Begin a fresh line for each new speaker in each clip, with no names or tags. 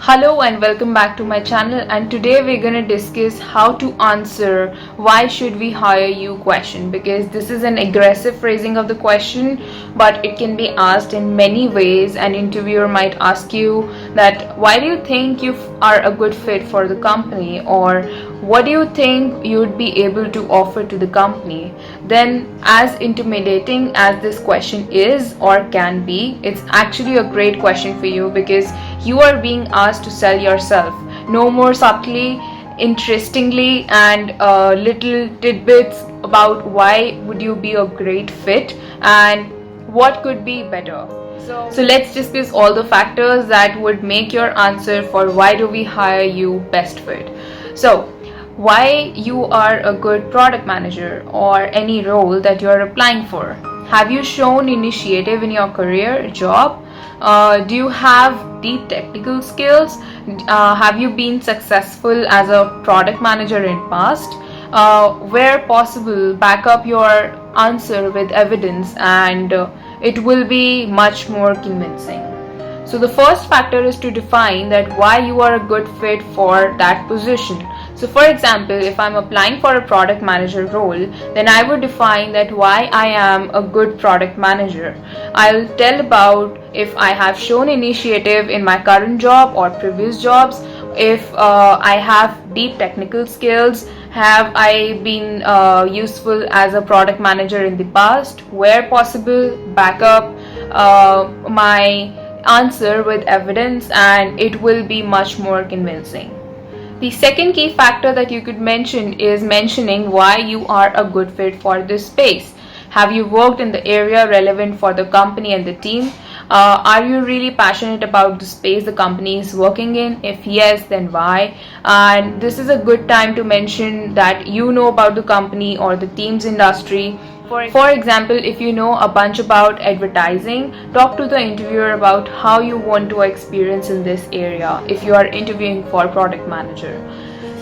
Hello and welcome back to my channel, and today we're going to discuss how to answer why should we hire you question, because this is an aggressive phrasing of the question, but it can be asked in many ways. An interviewer might ask you that why do you think you are a good fit for the company, or what do you think you would be able to offer to the company. Then, as intimidating as this question is or can be, it's actually a great question for you because you are being asked to sell yourself. No more subtly, interestingly, and little tidbits about why would you be a great fit and what could be better. So let's discuss all the factors that would make your answer for why do we hire you best fit. So why you are a good product manager or any role that you are applying for. Have you shown initiative in your career, job? Do you have deep technical skills? Have you been successful as a product manager in past? Where possible, back up your answer with evidence and it will be much more convincing. So the first factor is to define that why you are a good fit for that position. So for example, if I'm applying for a product manager role, then I would define that why I am a good product manager. I'll tell about if I have shown initiative in my current job or previous jobs, if I have deep technical skills, have I been useful as a product manager in the past, where possible, back up my answer with evidence and it will be much more convincing. The second key factor that you could mention is mentioning why you are a good fit for this space. Have you worked in the area relevant for the company and the team? Are you really passionate about the space the company is working in? If yes, then why? And this is a good time to mention that you know about the company or the team's industry. For example, if you know a bunch about advertising, talk to the interviewer about how you want to experience in this area if you are interviewing for product manager.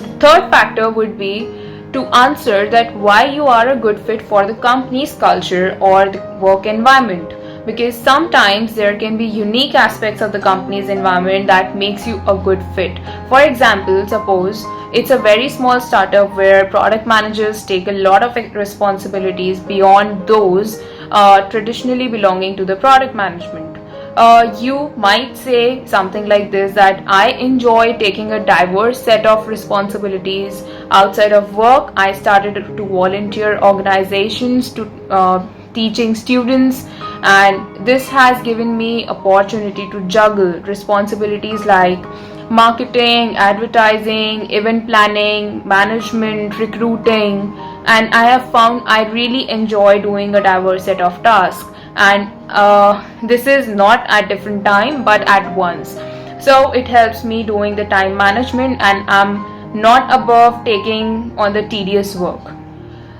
The third factor would be to answer that why you are a good fit for the company's culture or the work environment, because sometimes there can be unique aspects of the company's environment that makes you a good fit. For example, suppose it's a very small startup where product managers take a lot of responsibilities beyond those traditionally belonging to the product management. You might say something like this, that I enjoy taking a diverse set of responsibilities outside of work. I started to volunteer organizations to teaching students, and this has given me opportunity to juggle responsibilities like marketing, advertising, event planning, management, recruiting, and I have found I really enjoy doing a diverse set of tasks, and this is not at different time but at once. So it helps me doing the time management and I'm not above taking on the tedious work.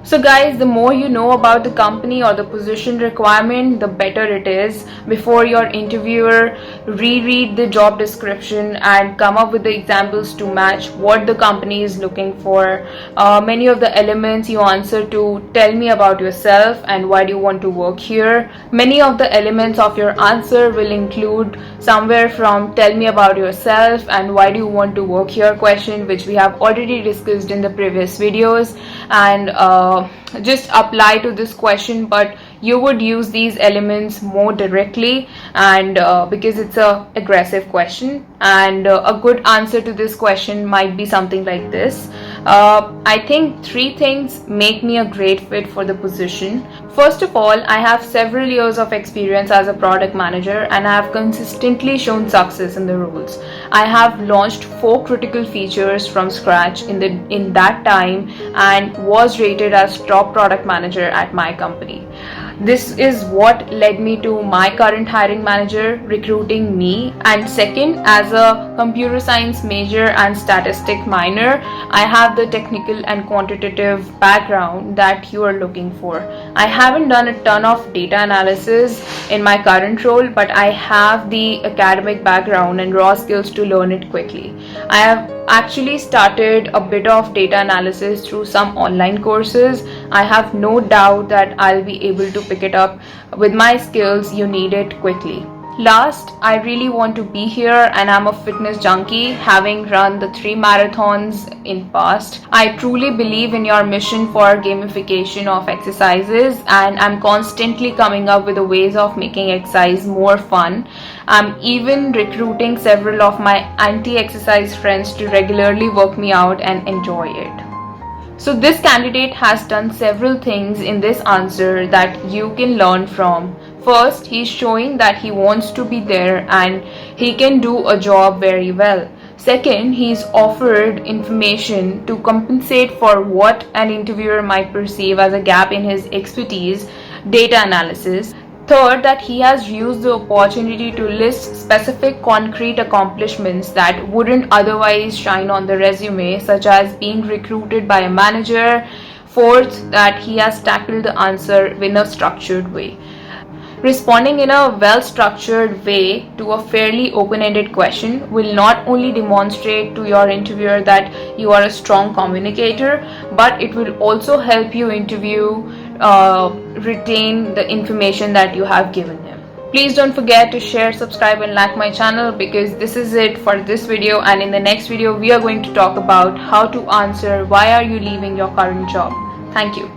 So guys, the more you know about the company or the position requirement, the better it is. Before your interviewer, reread the job description and come up with the examples to match what the company is looking for. Many of the elements you answer to tell me about yourself and why do you want to work here. Many of the elements of your answer will include somewhere from tell me about yourself and why do you want to work here question, which we have already discussed in the previous videos, and just apply to this question, but you would use these elements more directly, and because it's a aggressive question, and a good answer to this question might be something like this. I think 3 things make me a great fit for the position. First of all, I have several years of experience as a product manager and I have consistently shown success in the roles. I have launched 4 critical features from scratch in that time and was rated as top product manager at my company. This is what led me to my current hiring manager recruiting me. And second, as a computer science major and statistic minor, I have the technical and quantitative background that you are looking for. I haven't done a ton of data analysis in my current role, but I have the academic background and raw skills to learn it quickly. I have actually started a bit of data analysis through some online courses. I have no doubt that I'll be able to pick it up with my skills. You need it quickly. Last, I really want to be here and I'm a fitness junkie, having run the 3 marathons in past. I truly believe in your mission for gamification of exercises and I'm constantly coming up with the ways of making exercise more fun. I'm even recruiting several of my anti-exercise friends to regularly work me out and enjoy it. So this candidate has done several things in this answer that you can learn from. First, he's showing that he wants to be there and he can do a job very well. Second, he's offered information to compensate for what an interviewer might perceive as a gap in his expertise, data analysis. Third, that he has used the opportunity to list specific concrete accomplishments that wouldn't otherwise shine on the resume, such as being recruited by a manager. Fourth, that he has tackled the answer in a structured way. Responding in a well-structured way to a fairly open-ended question will not only demonstrate to your interviewer that you are a strong communicator, but it will also help you retain the information that you have given him. Please don't forget to share, subscribe and like my channel, because this is it for this video, and in the next video we are going to talk about how to answer why are you leaving your current job. Thank you.